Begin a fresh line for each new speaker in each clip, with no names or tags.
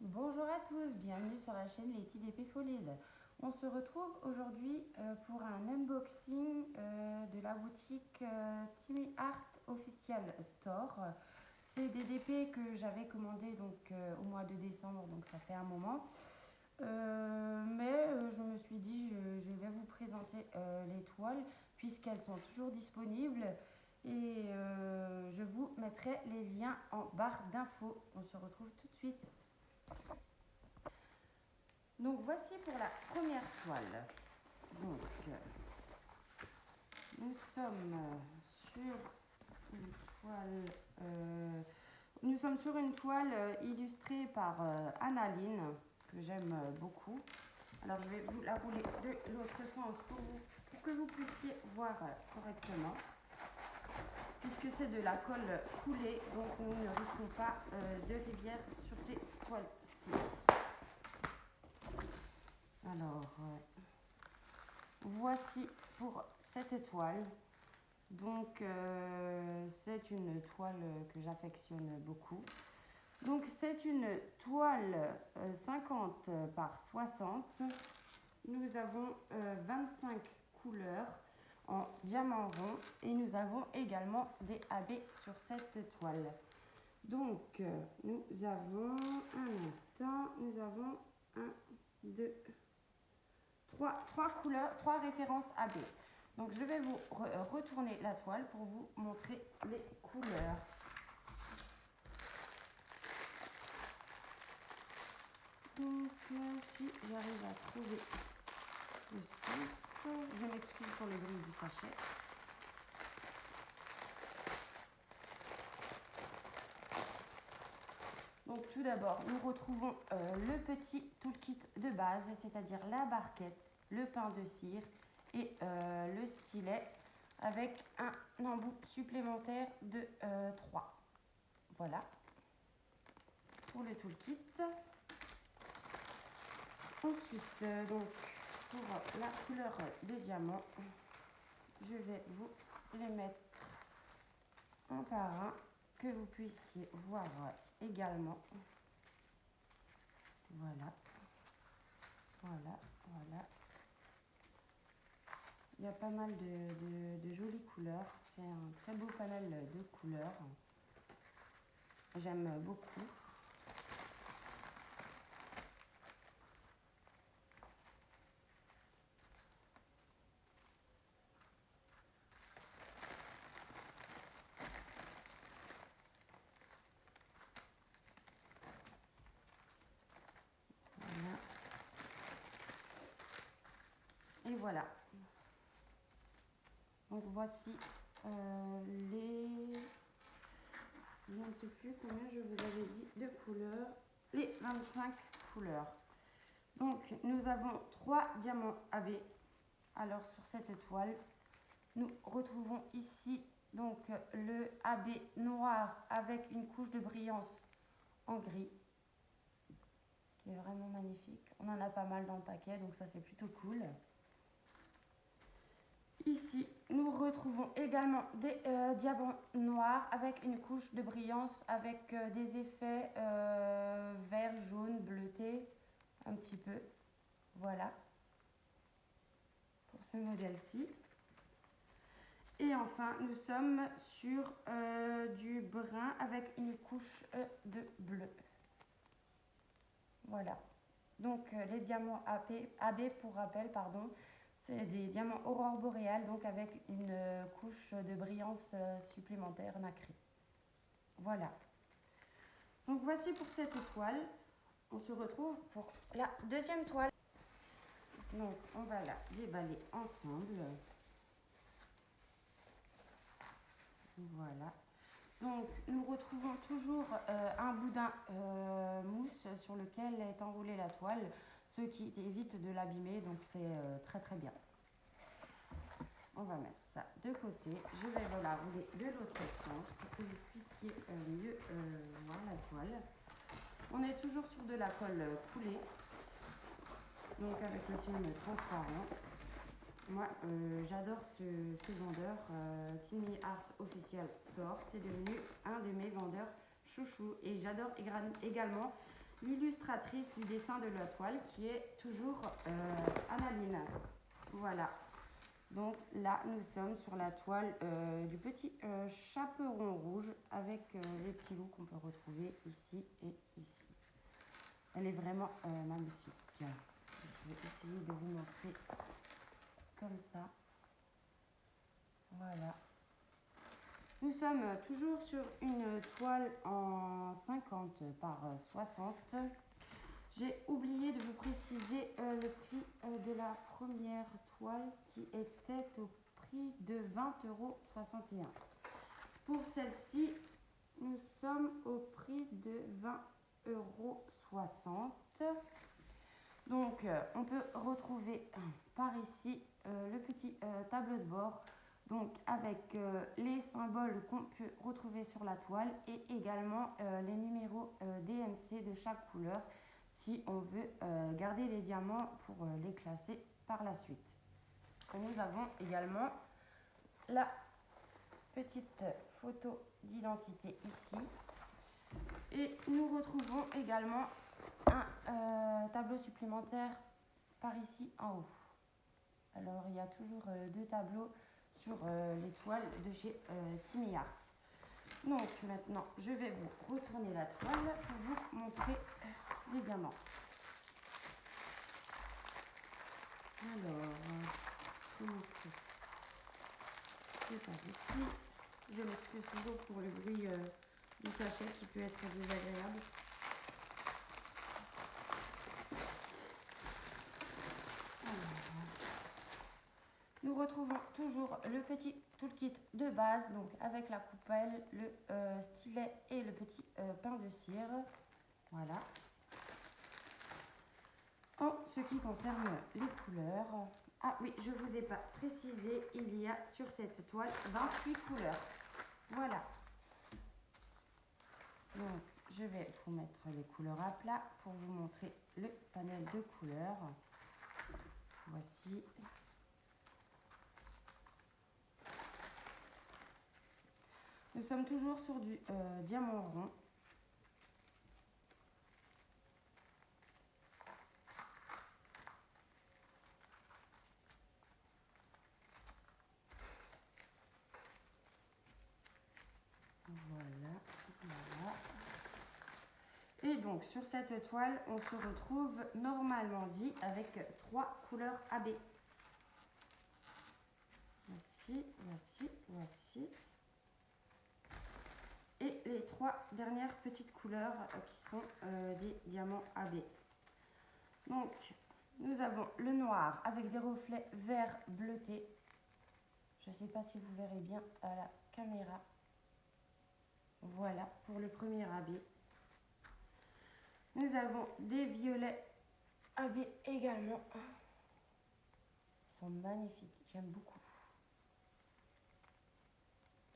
Bonjour à tous, bienvenue sur la chaîne Letty d'Épée Folies. On se retrouve aujourd'hui pour un unboxing de la boutique Timmy Art Official Store. C'est des DP que j'avais commandé au mois de décembre, donc ça fait un moment. Mais je me suis dit je vais vous présenter les toiles puisqu'elles sont toujours disponibles et je vous mettrai les liens en barre d'infos. On se retrouve tout de suite. Donc voici pour la première toile. Donc nous sommes sur une toile, illustrée par Annaline que j'aime beaucoup. Alors je vais vous la rouler de l'autre sens pour que vous puissiez voir correctement. Puisque c'est de la colle coulée, donc nous ne risquons pas de rivière sur ces toiles-ci. Alors, voici pour cette toile. Donc, c'est une toile que j'affectionne beaucoup. Donc, c'est une toile 50 par 60. Nous avons 25 couleurs en diamant rond et nous avons également des AB sur cette toile. Donc, nous avons nous avons 1, 2, 3 couleurs, 3 références AB. Donc je vais vous retourner la toile pour vous montrer les couleurs. Donc si j'arrive à trouver le sens, je m'excuse pour le bruit du sachet. Donc tout d'abord, nous retrouvons le petit toolkit de base, c'est-à-dire la barquette, le pain de cire et le stylet avec un embout supplémentaire de 3. Voilà pour le toolkit. Ensuite, donc pour la couleur des diamants, je vais vous les mettre un par un que vous puissiez voir également. Voilà, voilà, voilà. Il y a pas mal de jolies couleurs. C'est un très beau panel de couleurs. J'aime beaucoup. Voilà. Et voilà. Donc voici les... Je ne sais plus combien je vous avais dit de couleurs. Les 25 couleurs. Donc nous avons 3 diamants AB. Alors sur cette toile, nous retrouvons ici donc le AB noir avec une couche de brillance en gris qui est vraiment magnifique. On en a pas mal dans le paquet, donc ça c'est plutôt cool. Ici, nous retrouvons également des diamants noirs avec une couche de brillance avec des effets vert, jaune, bleuté, un petit peu. Voilà, pour ce modèle-ci. Et enfin, nous sommes sur du brun avec une couche de bleu. Voilà. Donc, les diamants AB, pour rappel, pardon, c'est des diamants aurore boréale, donc avec une couche de brillance supplémentaire nacrée. Voilà. Donc, voici pour cette toile. On se retrouve pour la deuxième toile. Donc, on va la déballer ensemble. Voilà. Donc, nous retrouvons toujours un boudin mousse sur lequel est enroulée la toile, ce qui évite de l'abîmer, donc c'est très très bien. On va mettre ça de côté. Je vais la rouler de l'autre sens pour que vous puissiez mieux voir la toile. On est toujours sur de la colle coulée, donc avec le film transparent. Moi, j'adore ce vendeur, Timmy Art Official Store. C'est devenu un de mes vendeurs chouchous. Et j'adore également l'illustratrice du dessin de la toile qui est toujours Annaline. Voilà. Donc là, nous sommes sur la toile du petit chaperon rouge avec les petits loups qu'on peut retrouver ici et ici. Elle est vraiment magnifique. Je vais essayer de vous montrer comme ça. Voilà. Nous sommes toujours sur une toile en 50 par 60. J'ai oublié de vous préciser le prix de la première toile qui était au prix de 20,61 €. Pour celle-ci, nous sommes au prix de 20,60 €. Donc, on peut retrouver par ici le petit tableau de bord, donc avec les symboles qu'on peut retrouver sur la toile et également les numéros DMC de chaque couleur si on veut garder les diamants pour les classer par la suite. Et nous avons également la petite photo d'identité ici et nous retrouvons également un tableau supplémentaire par ici en haut. Alors il y a toujours deux tableaux sur les toiles de chez Timmy Art. Donc maintenant je vais vous retourner la toile pour vous montrer les diamants. Alors, c'est par ici. Je m'excuse toujours pour le bruit du sachet qui peut être désagréable. Nous retrouvons toujours le petit toolkit de base, donc avec la coupelle, le stylet et le petit pain de cire. Voilà. En ce qui concerne les couleurs, ah oui, je ne vous ai pas précisé, il y a sur cette toile 28 couleurs. Voilà. Donc, je vais vous mettre les couleurs à plat pour vous montrer le panel de couleurs. Voici. Nous sommes toujours sur du diamant rond. Voilà, voilà. Et donc sur cette toile, on se retrouve normalement dit avec 3 couleurs AB. Voici, voici, voici. Et les 3 dernières petites couleurs qui sont des diamants AB. Donc, nous avons le noir avec des reflets vert bleuté. Je ne sais pas si vous verrez bien à la caméra. Voilà pour le premier AB. Nous avons des violets AB également. Ils sont magnifiques, j'aime beaucoup.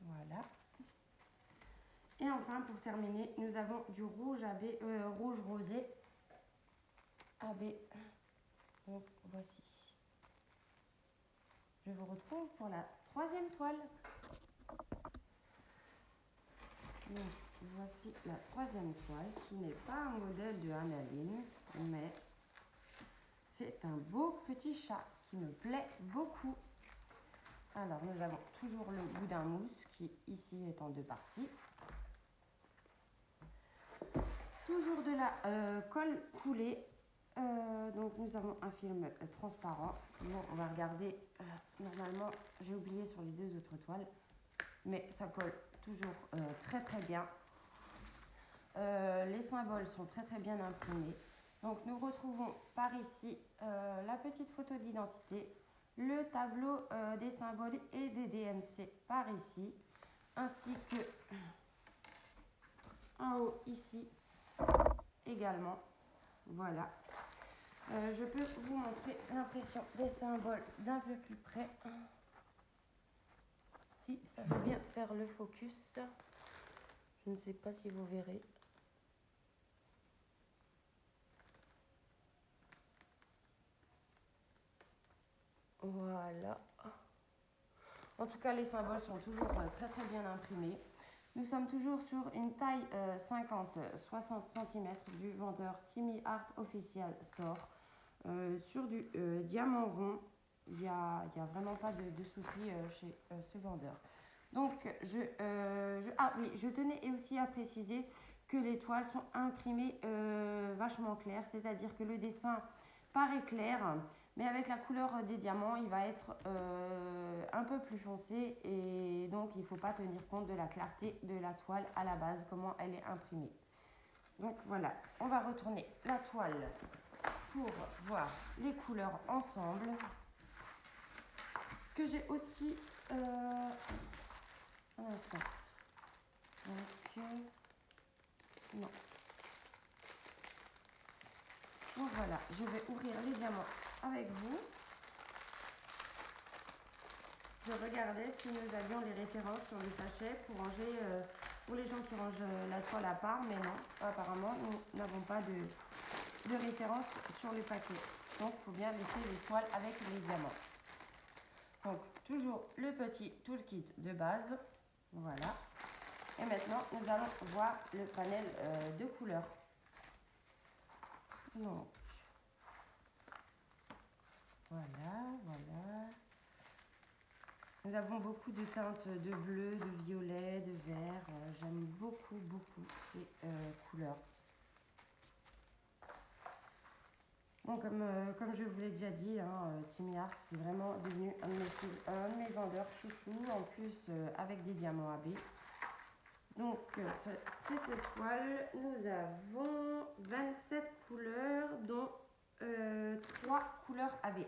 Voilà. Et enfin, pour terminer, nous avons du rouge AB, rouge rosé AB. Donc voici. Je vous retrouve pour la troisième toile. Donc, voici la troisième toile qui n'est pas un modèle de Annaline, mais c'est un beau petit chat qui me plaît beaucoup. Alors, nous avons toujours le boudin mousse qui ici est en 2 parties. Toujours de la colle coulée. Donc, nous avons un film transparent. Bon, on va regarder. Normalement, j'ai oublié sur les 2 autres toiles, mais ça colle toujours très très bien. Les symboles sont très très bien imprimés. Donc nous retrouvons par ici la petite photo d'identité, le tableau des symboles et des DMC par ici, ainsi que en haut ici également. Voilà. Je peux vous montrer l'impression des symboles d'un peu plus près. Si ça veut bien faire le focus. Je ne sais pas si vous verrez. Voilà. En tout cas, les symboles sont toujours très très bien imprimés. Nous sommes toujours sur une taille 50-60 cm du vendeur Timmy Art Official Store. Sur du diamant rond, il n'y a vraiment pas de souci chez ce vendeur. Donc, je tenais aussi à préciser que les toiles sont imprimées vachement claires, c'est-à-dire que le dessin paraît clair, mais avec la couleur des diamants, il va être un peu plus foncé et donc il ne faut pas tenir compte de la clarté de la toile à la base, comment elle est imprimée. Donc voilà, on va retourner la toile pour voir les couleurs ensemble. Ce que j'ai aussi... un instant. Donc, non. Donc voilà, je vais ouvrir les diamants avec vous. Je regardais si nous avions les références sur le sachet pour ranger, pour les gens qui rangent la toile à part, mais non, apparemment nous n'avons pas de référence sur le paquet. Donc il faut bien laisser les toiles avec les diamants. Donc toujours le petit toolkit de base, voilà. Et maintenant nous allons voir le panel de couleurs. Donc voilà. Nous avons beaucoup de teintes de bleu, de violet, de vert. J'aime beaucoup ces couleurs. Bon, comme je vous l'ai déjà dit, Timmy Art, c'est vraiment devenu un de mes vendeurs chouchous, en plus avec des diamants AB. Donc, cette toile, nous avons 27 couleurs, dont 3 couleurs AB.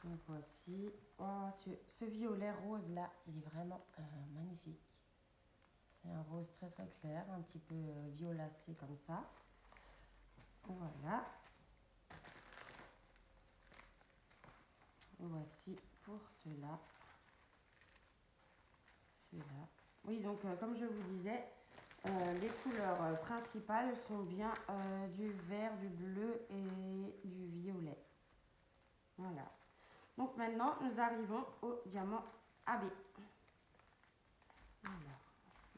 Donc voici, oh, ce violet rose là, il est vraiment magnifique. C'est un rose très clair, un petit peu violacé comme ça. Voilà. Voici pour ceux-là. Oui, donc comme je vous disais, les couleurs principales sont bien du vert, du bleu et du violet. Voilà. Donc maintenant, nous arrivons au diamant AB. Alors,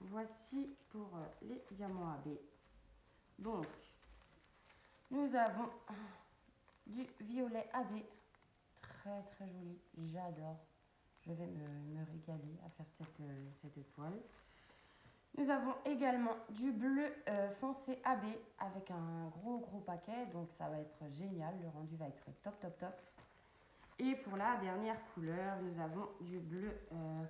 voici pour les diamants AB. Donc, nous avons du violet AB. Très joli, j'adore. Je vais me régaler à faire cette toile. Nous avons également du bleu foncé AB avec un gros paquet. Donc ça va être génial, le rendu va être top. Et pour la dernière couleur, nous avons du bleu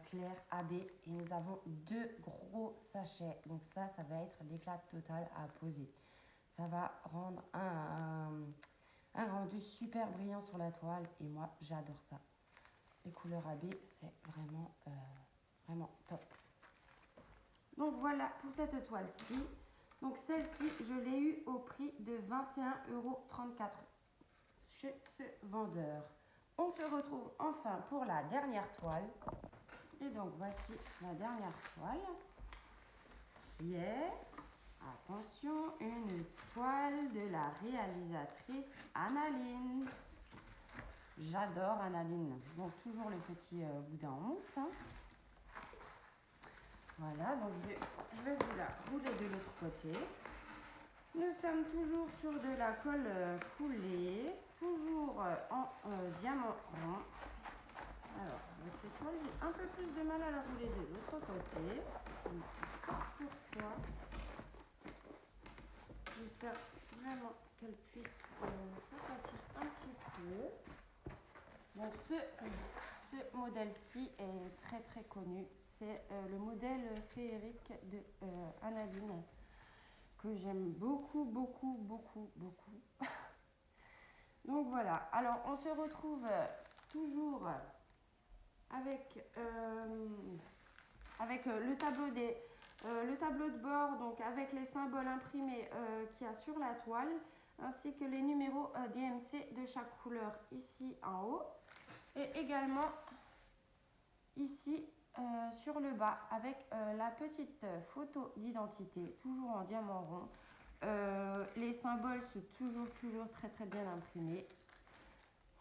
clair AB et nous avons 2 gros sachets. Donc ça va être l'éclat total à poser. Ça va rendre un rendu super brillant sur la toile et moi j'adore ça. Les couleurs AB, c'est vraiment top. Donc voilà pour cette toile-ci. Donc celle-ci, je l'ai eue au prix de 21,34 € chez ce vendeur. On se retrouve enfin pour la dernière toile. Et donc voici la dernière toile qui est, attention, une toile de la réalisatrice Annaline. J'adore Annaline. Donc toujours le petit boudin en mousse. Voilà, donc je vais vous la rouler de l'autre côté. Nous sommes toujours sur de la colle coulée, toujours en diamant rond. Alors, avec cette toile, j'ai un peu plus de mal à la rouler de l'autre côté. Je ne sais pas pourquoi. J'espère vraiment qu'elle puisse s'aplatir un petit peu. Donc, ce modèle-ci est très connu. C'est le modèle féerique de Annaline que j'aime beaucoup. Donc voilà, alors on se retrouve toujours avec le tableau de bord, donc avec les symboles imprimés qu'il y a sur la toile, ainsi que les numéros DMC de chaque couleur ici en haut, et également ici sur le bas avec la petite photo d'identité, toujours en diamant rond. Les symboles sont toujours très bien imprimés.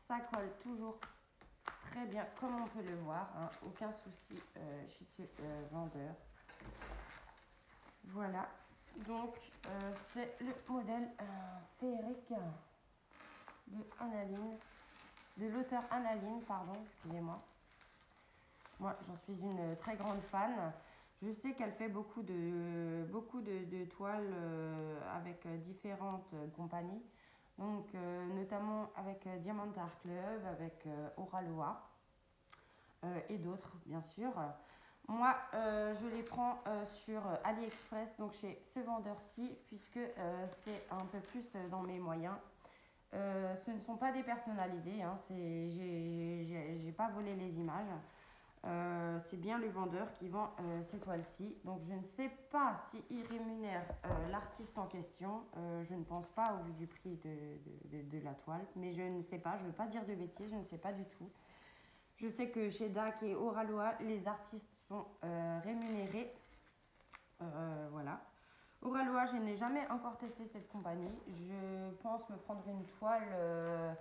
Ça colle toujours très bien comme on peut le voir, hein, aucun souci chez ce vendeur. Voilà, donc c'est le modèle féerique de Annaline, de l'auteur Annaline, pardon, excusez-moi. Moi, j'en suis une très grande fan. Je sais qu'elle fait beaucoup de toiles avec différentes compagnies. Donc, notamment avec Diamant Art Club, avec Oraloa et d'autres, bien sûr. Moi, je les prends sur AliExpress, donc chez ce vendeur-ci, puisque c'est un peu plus dans mes moyens. Ce ne sont pas dépersonnalisés, hein, j'ai pas volé les images. C'est bien le vendeur qui vend ces toiles-ci. Donc je ne sais pas s'il rémunère l'artiste en question. Je ne pense pas au vu du prix de la toile. Mais je ne sais pas, je ne veux pas dire de bêtises, je ne sais pas du tout. Je sais que chez DAC et Oraloa, les artistes sont rémunérés. Voilà. Oraloa, je n'ai jamais encore testé cette compagnie. Je pense me prendre une toile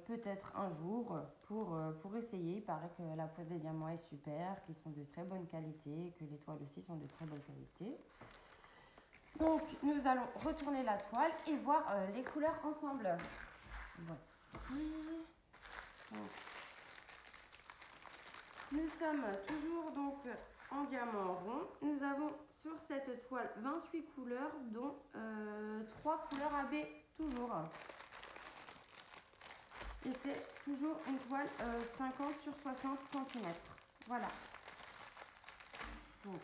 peut-être un jour pour essayer. Il paraît que la pose des diamants est super, qu'ils sont de très bonne qualité, que les toiles aussi sont de très bonne qualité. Donc nous allons retourner la toile et voir les couleurs ensemble. Voici. Donc, nous sommes toujours donc en diamant rond. Nous avons sur cette toile 28 couleurs, dont 3 couleurs AB toujours. Et c'est toujours une toile 50 sur 60 cm. Voilà. Donc.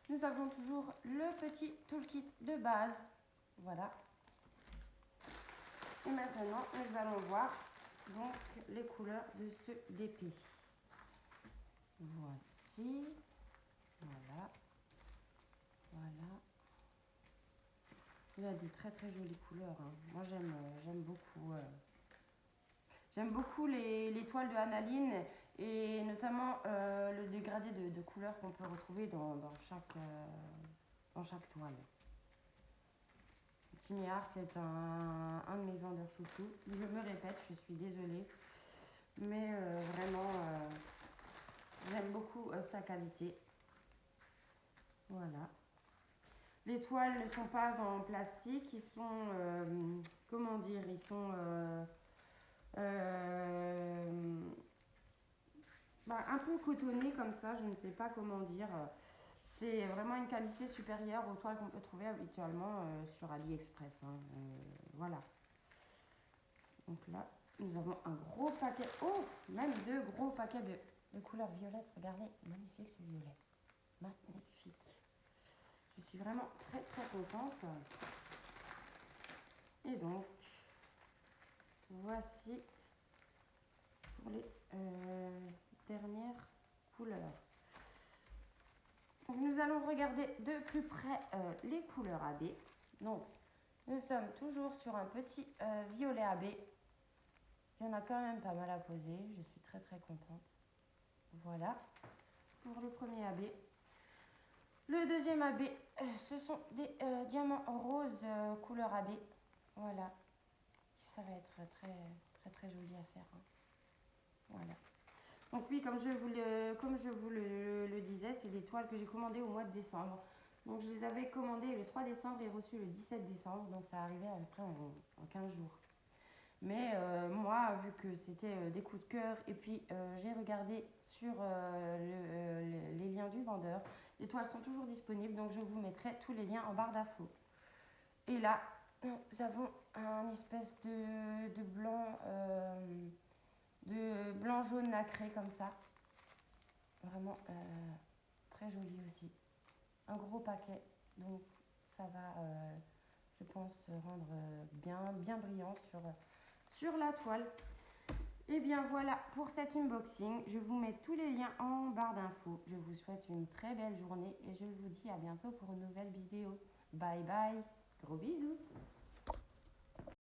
Nous avons toujours le petit toolkit de base. Voilà. Et maintenant, nous allons voir donc les couleurs de ce DP. Voici. Voilà. Voilà. Il y a de très très jolies couleurs. Hein. Moi j'aime beaucoup. J'aime beaucoup les toiles de Annaline et notamment le dégradé de couleurs qu'on peut retrouver dans chaque toile. Timmy Art est un de mes vendeurs chouchous. Je me répète, je suis désolée. Mais vraiment, j'aime beaucoup sa qualité. Voilà. Les toiles ne sont pas en plastique, ils sont, comment dire, ils sont un peu cotonnés comme ça, je ne sais pas comment dire. C'est vraiment une qualité supérieure aux toiles qu'on peut trouver habituellement sur AliExpress. Hein. Voilà. Donc là, nous avons un gros paquet. Oh, même 2 gros paquets de couleur violette. Regardez, magnifique ce violet. Magnifique. Je suis vraiment très très contente. Et donc, voici pour les dernières couleurs. Donc, nous allons regarder de plus près les couleurs AB. Donc, nous sommes toujours sur un petit violet AB. Il y en a quand même pas mal à poser. Je suis très très contente. Voilà pour le premier AB. Le deuxième AB, ce sont des diamants roses couleur AB. Voilà. Ça va être très très très joli à faire. Hein. Voilà. Donc oui, comme je vous le disais, c'est des toiles que j'ai commandées au mois de décembre. Donc je les avais commandées le 3 décembre et reçues le 17 décembre. Donc ça arrivait à peu près en 15 jours. Mais moi, vu que c'était des coups de cœur, et puis j'ai regardé sur les liens du vendeur, les toiles sont toujours disponibles, donc je vous mettrai tous les liens en barre d'infos. Et là, nous avons un espèce de blanc jaune nacré comme ça. Vraiment très joli aussi. Un gros paquet, donc ça va, je pense, rendre bien brillant sur la toile. Et bien voilà pour cet unboxing. Je vous mets tous les liens en barre d'infos. Je vous souhaite une très belle journée et je vous dis à bientôt pour une nouvelle vidéo. Bye bye, gros bisous.